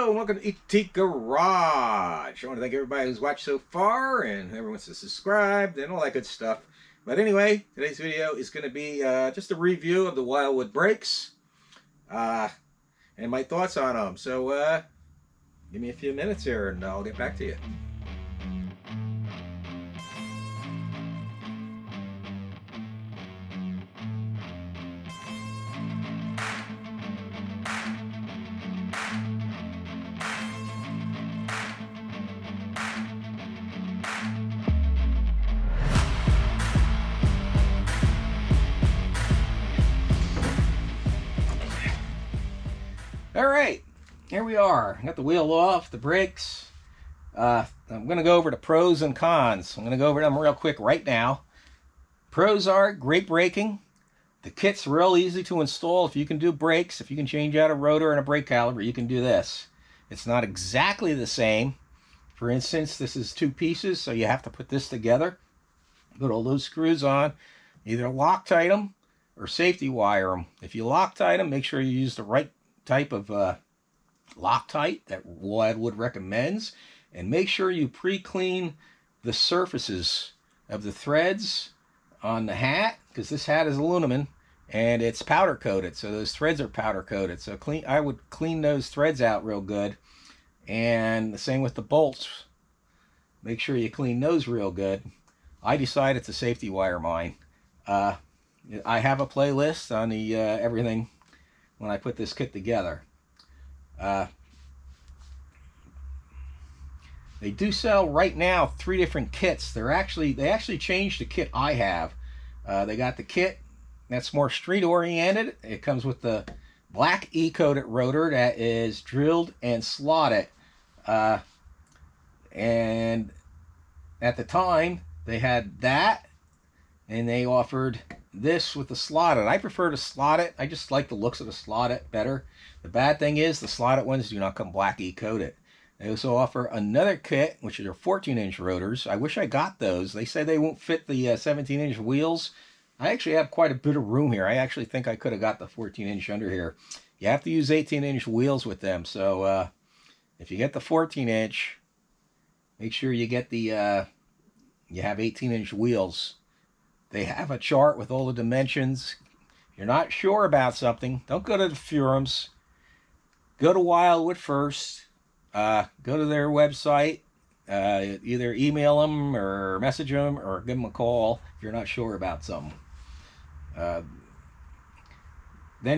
Hello, and welcome to ET Garage. I want to thank everybody who's watched so far and everyone's subscribed and all that good stuff. But anyway, today's video is going to be just a review of the Wilwood brakes and my thoughts on them. So give me a few minutes here and I'll get back to you. All right, here we are. Got the wheel off, the brakes. I'm going to go over the pros and cons. I'm going to go over them real quick right now. Pros are great braking. The kit's real easy to install. If you can do brakes, if you can change out a rotor and a brake caliper, you can do this. It's not exactly the same. For instance, this is two pieces, so you have to put this together. Put all those screws on. Either Loctite them or safety wire them. If you Loctite them, make sure you use the right type of Loctite that Wilwood recommends, and make sure you pre-clean the surfaces of the threads on the hat, because this hat is aluminum and it's powder coated, so those threads are powder coated. So I would clean those threads out real good, and the same with the bolts. Make sure you clean those real good. I decided to safety wire mine. I have a playlist on the everything when I put this kit together. They do sell right now 3 different kits. They actually changed the kit I have. They got the kit that's more street oriented. It comes with the black E-coated rotor that is drilled and slotted. And at the time they had that, and they offered this with the slotted. I prefer to slot it. I just like the looks of the slotted better. The bad thing is the slotted ones do not come black E-coated. They also offer another kit, which are 14-inch rotors. I wish I got those. They say they won't fit the 17-inch wheels. I actually have quite a bit of room here. I actually think I could have got the 14-inch under here. You have to use 18-inch wheels with them. So if you get the 14-inch, make sure you get the you have 18-inch wheels. They have a chart with all the dimensions. If you're not sure about something, don't go to the forums. Go to Wilwood first. Go to their website. Either email them or message them or give them a call if you're not sure about something. Then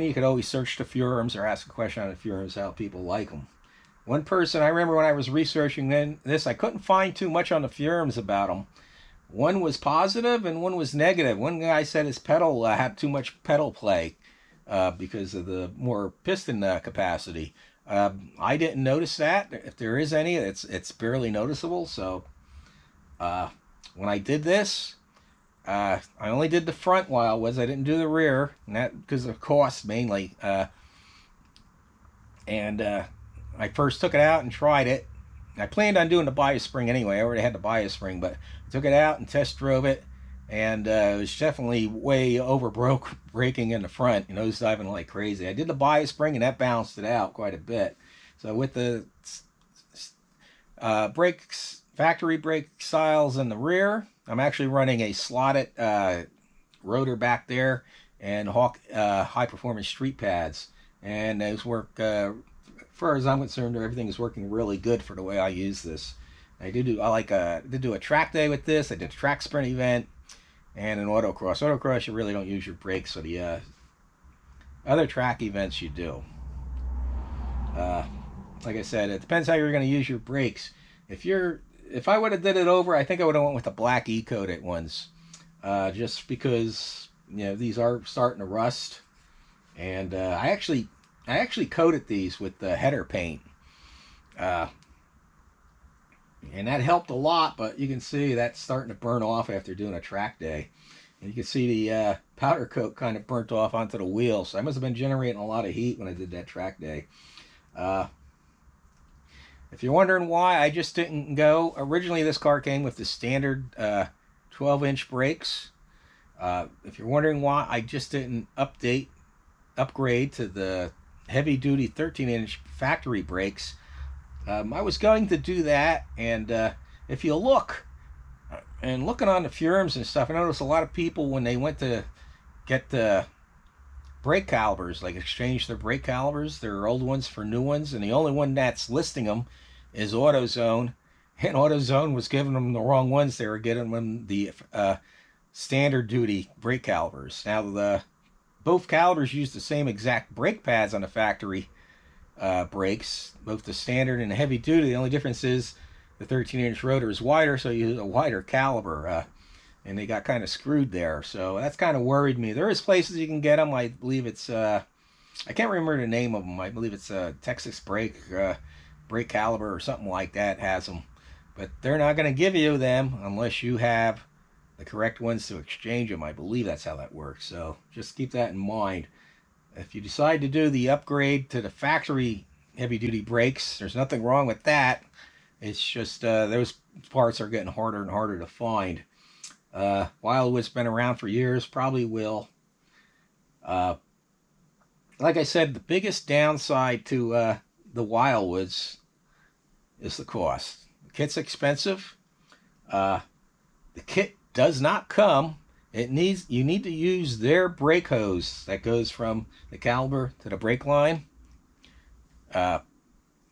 you could always search the forums or ask a question on the forums how people like them. One person, I remember when I was researching this, I couldn't find too much on the forums about them. One was positive and one was negative. One guy said his pedal had too much pedal play because of the more piston capacity. I didn't notice that. If there is any, it's barely noticeable. So when I did this, I only did the front Wilwoods. I didn't do the rear, and that because of cost mainly. I first took it out and tried it. I planned on doing the bias spring anyway. I already had the bias spring, but I took it out and test drove it, and it was definitely way over braking in the front, nosediving like crazy. I did the bias spring, and that balanced it out quite a bit. So with the brakes, factory brake styles in the rear, I'm actually running a slotted rotor back there and Hawk high performance street pads, and those work. As far as I'm concerned, everything is working really good for the way I use this. I did do a track day with this. I did a track sprint event and an autocross. Autocross, you really don't use your brakes, so the other track events you do. Like I said, it depends how you're going to use your brakes. If I would have did it over, I think I would have went with the black E-coated ones, just because these are starting to rust, and I actually coated these with the header paint, and that helped a lot, but you can see that's starting to burn off after doing a track day. And you can see the powder coat kind of burnt off onto the wheels. So I must have been generating a lot of heat when I did that track day. If you're wondering why I just didn't go, originally this car came with the standard 12-inch brakes. If you're wondering why I just didn't upgrade to the heavy-duty 13-inch factory brakes, I was going to do that, and if you look, and looking on the forums and stuff, I noticed a lot of people when they went to get the brake calibers, like exchange their brake calibers, their old ones for new ones, and the only one that's listing them is AutoZone, and AutoZone was giving them the wrong ones. They were getting them the standard duty brake calibers. Now both calibers use the same exact brake pads on the factory brakes, both the standard and the heavy duty. The only difference is the 13-inch rotor is wider, so you use a wider caliber, and they got kind of screwed there. So that's kind of worried me. There is places you can get them. I believe it's I can't remember the name of them. I believe it's Texas Brake Brake Caliber or something like that has them, but they're not going to give you them unless you have the correct ones to exchange them. I believe that's how that works. So just keep that in mind. If you decide to do the upgrade to the factory heavy duty brakes, there's nothing wrong with that. It's just those parts are getting harder and harder to find. Wildwood's been around for years, probably will. Like I said, the biggest downside to the Wildwoods is the cost. The kit's expensive. The kit does not come. You need to use their brake hose that goes from the caliber to the brake line.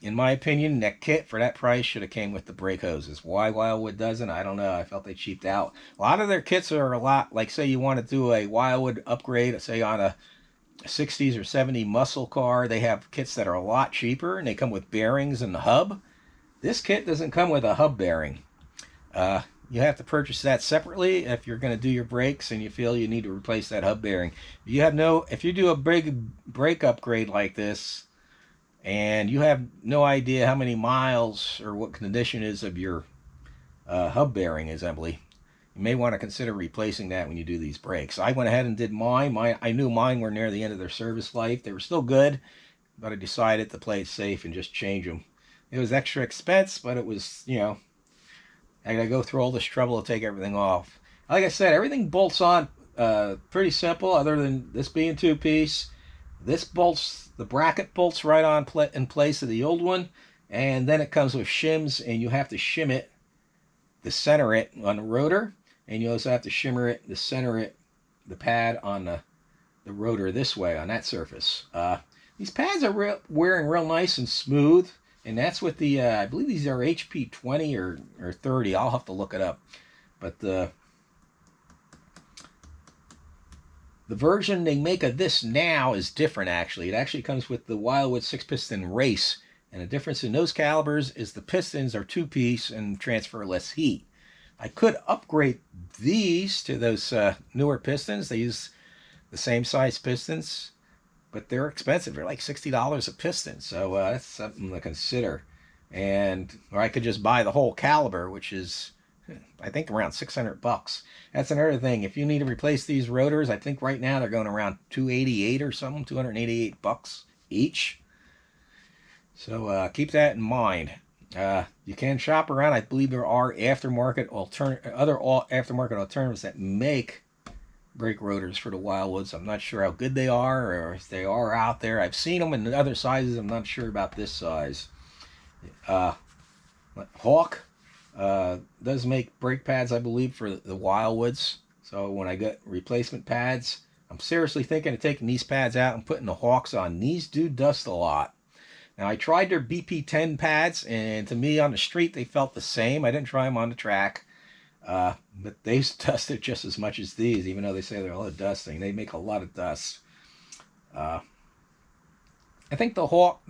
In my opinion, that kit for that price should have came with the brake hoses. Why Wildwood doesn't, I don't know. I felt they cheaped out. A lot of their kits are a lot, like say you want to do a Wildwood upgrade, say on a 60s or 70 muscle car, they have kits that are a lot cheaper and they come with bearings and the hub. This kit doesn't come with a hub bearing. You have to purchase that separately if you're going to do your brakes and you feel you need to replace that hub bearing. If you do a big brake upgrade like this and you have no idea how many miles or what condition is of your hub bearing assembly, you may want to consider replacing that when you do these brakes. I went ahead and did mine. I knew mine were near the end of their service life. They were still good, but I decided to play it safe and just change them. It was extra expense, but it was, I gotta go through all this trouble to take everything off. Like I said, everything bolts on pretty simple, other than this being two-piece. The bracket bolts right on in place of the old one, and then it comes with shims, and you have to shim it to center it on the rotor, and you also have to shimmer it to center it, the pad on the rotor this way on that surface. These pads are wearing real nice and smooth. And that's with the, I believe these are HP 20 or 30. I'll have to look it up. But the version they make of this now is different, actually. It actually comes with the Wilwood 6-piston race. And the difference in those calibers is the pistons are two-piece and transfer less heat. I could upgrade these to those newer pistons. They use the same size pistons, but they're expensive. They're like $60 a piston, so that's something to consider. Or I could just buy the whole caliber, which is, I think, around $600. That's another thing. If you need to replace these rotors, I think right now they're going around $288 or something, $288 each. So keep that in mind. You can shop around. I believe there are other aftermarket alternatives that make brake rotors for the Wildwoods. I'm not sure how good they are or if they are out there. I've seen them in other sizes. I'm not sure about this size. Hawk does make brake pads, I believe, for the Wildwoods. So when I get replacement pads, I'm seriously thinking of taking these pads out and putting the Hawks on. These do dust a lot. Now, I tried their BP10 pads, and to me on the street they felt the same. I didn't try them on the track. But they dusted just as much as these, even though they say they're a lot of dusting. They make a lot of dust. I think the Hawk,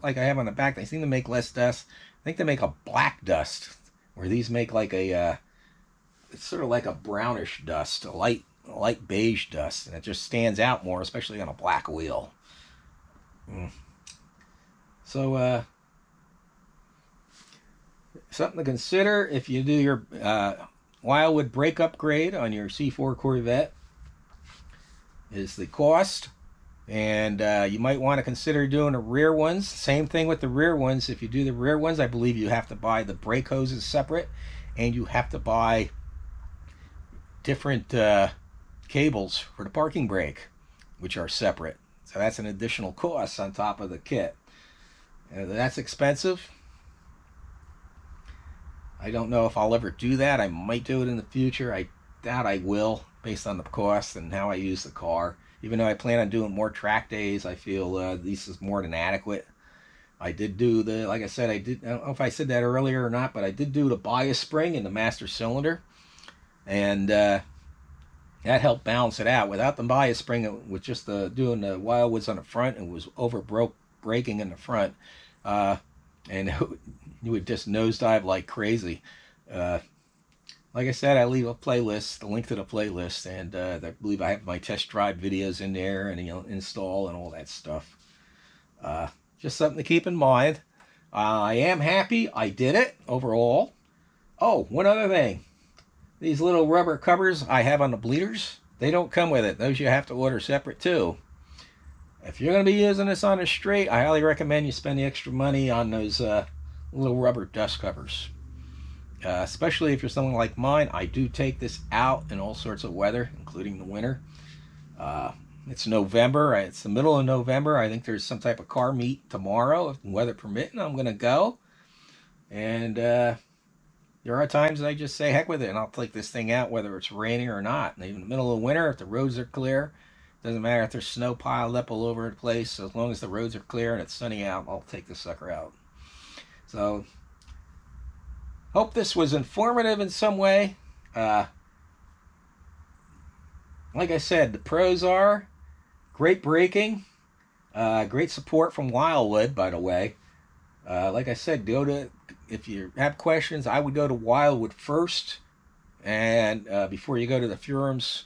like I have on the back, they seem to make less dust. I think they make a black dust, where these make like it's sort of like a brownish dust, a light beige dust, and it just stands out more, especially on a black wheel. So, something to consider if you do your Wilwood brake upgrade on your C4 Corvette is the cost. And you might want to consider doing the rear ones. Same thing with the rear ones. If you do the rear ones, I believe you have to buy the brake hoses separate, and you have to buy different cables for the parking brake, which are separate. So that's an additional cost on top of the kit. That's expensive. I don't know if I'll ever do that. I might do it in the future. I doubt I will, based on the cost and how I use the car. Even though I plan on doing more track days, I feel this is more than adequate. I did do the, like I said, I don't know if I said that earlier or not, but I did do the bias spring in the master cylinder. And that helped balance it out. Without the bias spring, with just doing the Wilwoods on the front, it was braking in the front. And you would just nosedive like crazy. Like I said, I leave a playlist, the link to the playlist, and I believe I have my test drive videos in there, and install and all that stuff. Just something to keep in mind. I am happy I did it overall. Oh, one other thing. These little rubber covers I have on the bleeders, they don't come with it. Those you have to order separate too. If you're going to be using this on a straight, I highly recommend you spend the extra money on those little rubber dust covers. Especially if you're someone like mine, I do take this out in all sorts of weather, including the winter. It's November. It's the middle of November. I think there's some type of car meet tomorrow. If weather permitting, I'm going to go. And there are times I just say, heck with it, and I'll take this thing out whether it's raining or not. And even in the middle of winter, if the roads are clear, doesn't matter if there's snow piled up all over the place. So as long as the roads are clear and it's sunny out, I'll take the sucker out. So hope this was informative in some way. Like I said, the pros are great braking, great support from Wilwood, by the way. Like I said, if you have questions, I would go to Wilwood first, and before you go to the Furums.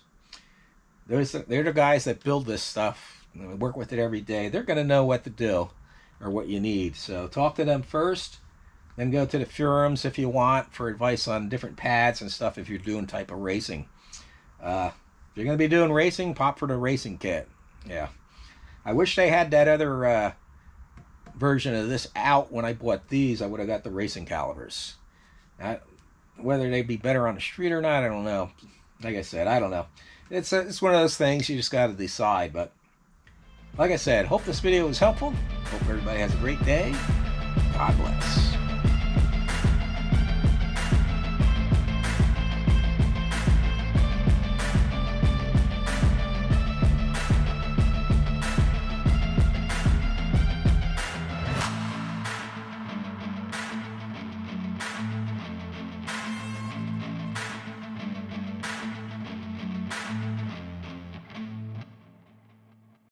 They're the guys that build this stuff. We work with it every day. They're going to know what to do or what you need. So talk to them first. Then go to the Furums if you want for advice on different pads and stuff if you're doing type of racing. If you're going to be doing racing, pop for the racing kit. Yeah. I wish they had that other version of this out when I bought these. I would have got the racing calibers. Whether they'd be better on the street or not, I don't know. Like I said, I don't know. It's one of those things you just got to decide. But like I said, hope this video was helpful. Hope everybody has a great day. God bless.